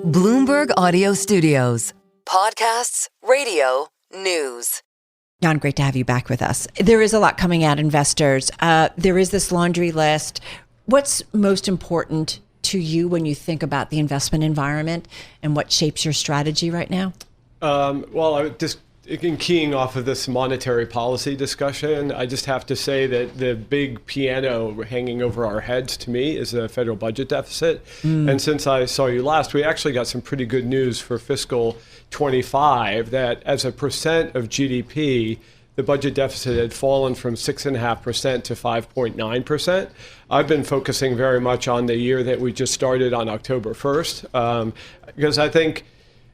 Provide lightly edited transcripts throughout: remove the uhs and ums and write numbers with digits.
Bloomberg Audio Studios. Podcasts, radio, news. Jan, great to have you back with us. There is a lot coming at investors. There is this laundry list. What's most important to you when you think about the investment environment and what shapes your strategy right now? In keying off of this monetary policy discussion, I just have to say that the big piano hanging over our heads to me is the federal budget deficit. And since I saw you last, we actually got some pretty good news for fiscal 25 that as a percent of GDP, the budget deficit had fallen from 6.5% to 5.9%. I've been focusing very much on the year that we just started on October 1st, because I think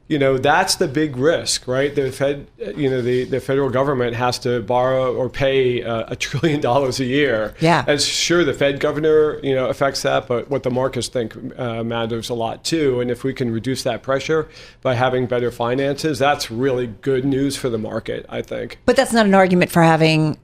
that's the big risk, right? The the federal government has to borrow or pay $1 trillion a year. Yeah. And sure, the Fed governor, affects that, but what the markets think matters a lot too. And if we can reduce that pressure by having better finances, that's really good news for the market, I think. But that's not an argument for having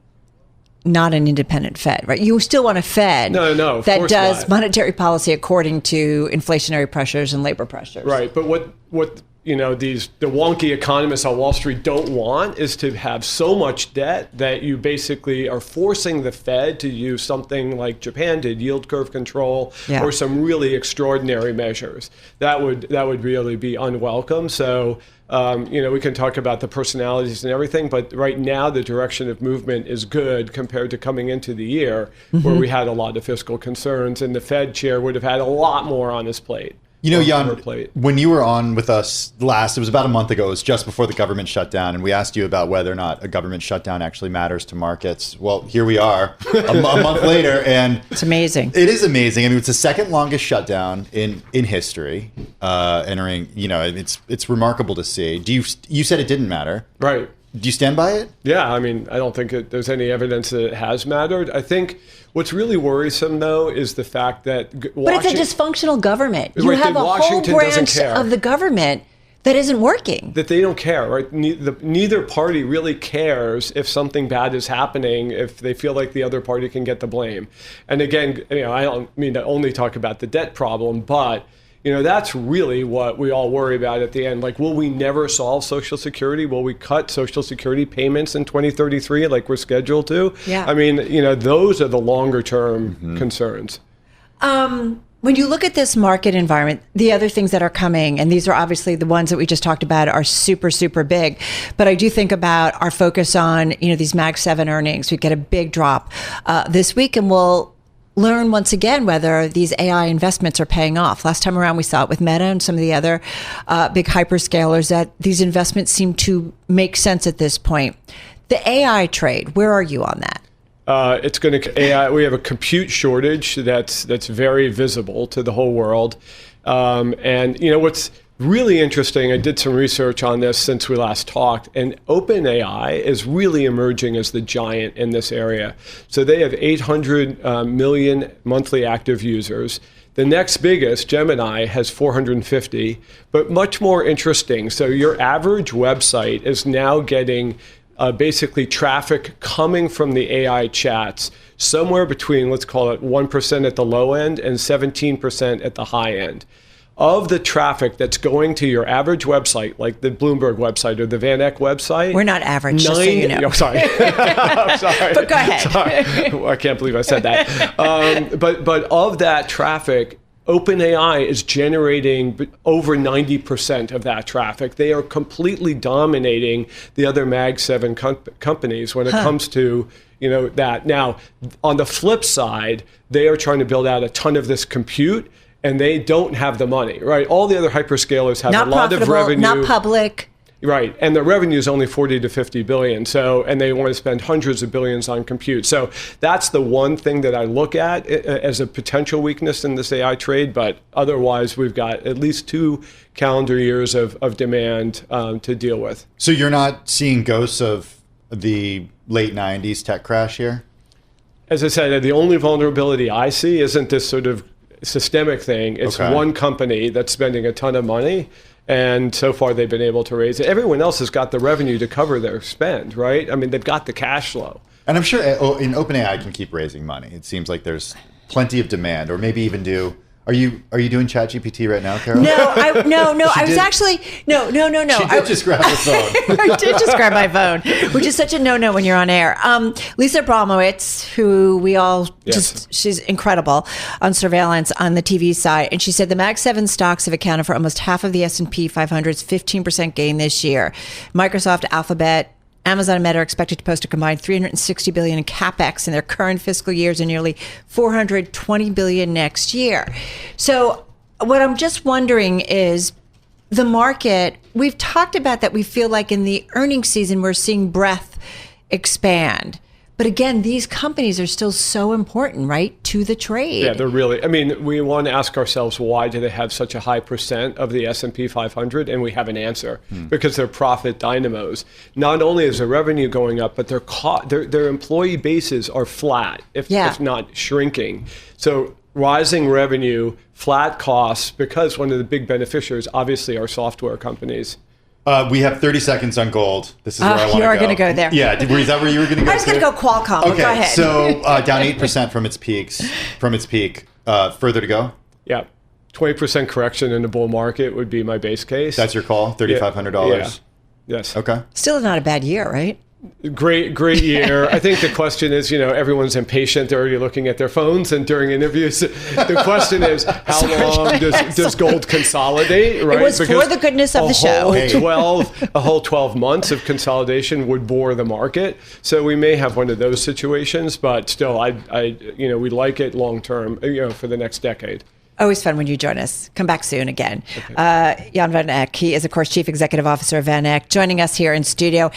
not an independent Fed, right? You still want a Fed that does monetary policy according to inflationary pressures and labor pressures. Right. But what the wonky economists on Wall Street don't want is to have so much debt that you basically are forcing the Fed to use something like Japan did, yield curve control, or some really extraordinary measures. That would really be unwelcome. So, we can talk about the personalities and everything, but right now the direction of movement is good compared to coming into the year where we had a lot of fiscal concerns and the Fed chair would have had a lot more on his plate. Jan, when you were on with us last, it was about a month ago, it was just before the government shutdown, and we asked you about whether or not a government shutdown actually matters to markets. Well, here we are, a month later, and it's amazing. It is amazing. I mean, it's the second longest shutdown in history. It's remarkable to see. You said it didn't matter, right? Do you stand by it? Yeah, I mean, I don't think there's any evidence that it has mattered. I think what's really worrisome, though, is the fact that But it's a dysfunctional government. You have a whole branch of the government that isn't working. That they don't care, right? Neither party really cares if something bad is happening, if they feel like the other party can get the blame. And again, I don't mean to only talk about the debt problem, but that's really what we all worry about at the end. Like, will we never solve Social Security? Will we cut Social Security payments in 2033 like we're scheduled to? Yeah. I mean, those are the longer term concerns. When you look at this market environment, the other things that are coming, and these are obviously the ones that we just talked about, are super, super big. But I do think about our focus on, these Mag 7 earnings. We get a big drop this week, and we'll learn once again whether these AI investments are paying off. Last time around, we saw it with Meta and some of the other big hyperscalers that these investments seem to make sense at this point. The AI trade, where are you on that? It's going to AI. We have a compute shortage that's very visible to the whole world. And what's really interesting, I did some research on this since we last talked, and OpenAI is really emerging as the giant in this area. So they have 800 million monthly active users. The next biggest, Gemini, has 450, but much more interesting. So your average website is now getting basically traffic coming from the AI chats somewhere between, let's call it 1% at the low end and 17% at the high end. Of the traffic that's going to your average website, like the Bloomberg website or the VanEck website. We're not average, just so you know. Sorry. I'm sorry. But go ahead. Sorry. I can't believe I said that. But of that traffic, OpenAI is generating over 90% of that traffic. They are completely dominating the other Mag 7 companies when it comes to that. Now, on the flip side, they are trying to build out a ton of this compute, and they don't have the money, right? All the other hyperscalers have a lot of revenue. Not public. Right, and the revenue is only 40 to 50 billion. So, and they want to spend hundreds of billions on compute. So that's the one thing that I look at as a potential weakness in this AI trade. But otherwise, we've got at least 2 calendar years of demand to deal with. So you're not seeing ghosts of the late 90s tech crash here? As I said, the only vulnerability I see isn't this sort of systemic thing. It's one company that's spending a ton of money, and so far they've been able to raise it. Everyone else has got the revenue to cover their spend, right? I mean, they've got the cash flow. And I'm sure in OpenAI can keep raising money. It seems like there's plenty of demand, or maybe even are Are you doing ChatGPT right now, Carol? No. I was actually no. She did just grab her phone. I did just grab my phone, which is such a no when you're on air. Lisa Abramowitz, who we all she's incredible on surveillance on the TV side, and she said the Mag 7 stocks have accounted for almost half of the S&P 500's 15% gain this year. Microsoft, Alphabet, Amazon and Meta are expected to post a combined $360 billion in capex in their current fiscal years and nearly $420 billion next year. So what I'm just wondering is the market, we've talked about that we feel like in the earnings season, we're seeing breadth expand. But again, these companies are still so important, right, to the trade. Yeah, they're really, I mean, we want to ask ourselves, why do they have such a high percent of the S&P 500? And we have an answer, because they're profit dynamos. Not only is their revenue going up, but their employee bases are flat, if not shrinking. So rising revenue, flat costs, because one of the big beneficiaries, obviously, are software companies. We have 30 seconds on gold. This is where I want to go. You are going to go there. Yeah, is that where you were going to go? I was going to go Qualcomm. Okay, go ahead. So down 8% from its peak. Further to go? Yeah, 20% correction in the bull market would be my base case. That's your call, $3,500? Yeah. Yes. Okay. Still not a bad year, right? Great year. I think the question is, everyone's impatient. They're already looking at their phones and during interviews. The question is, how long does gold consolidate? Right? It was for the goodness of the show. A whole 12 months of consolidation would bore the market. So we may have one of those situations, but still, we like it long term, for the next decade. Always fun when you join us. Come back soon again. Okay. Jan VanEck, he is, of course, Chief Executive Officer of VanEck, joining us here in studio.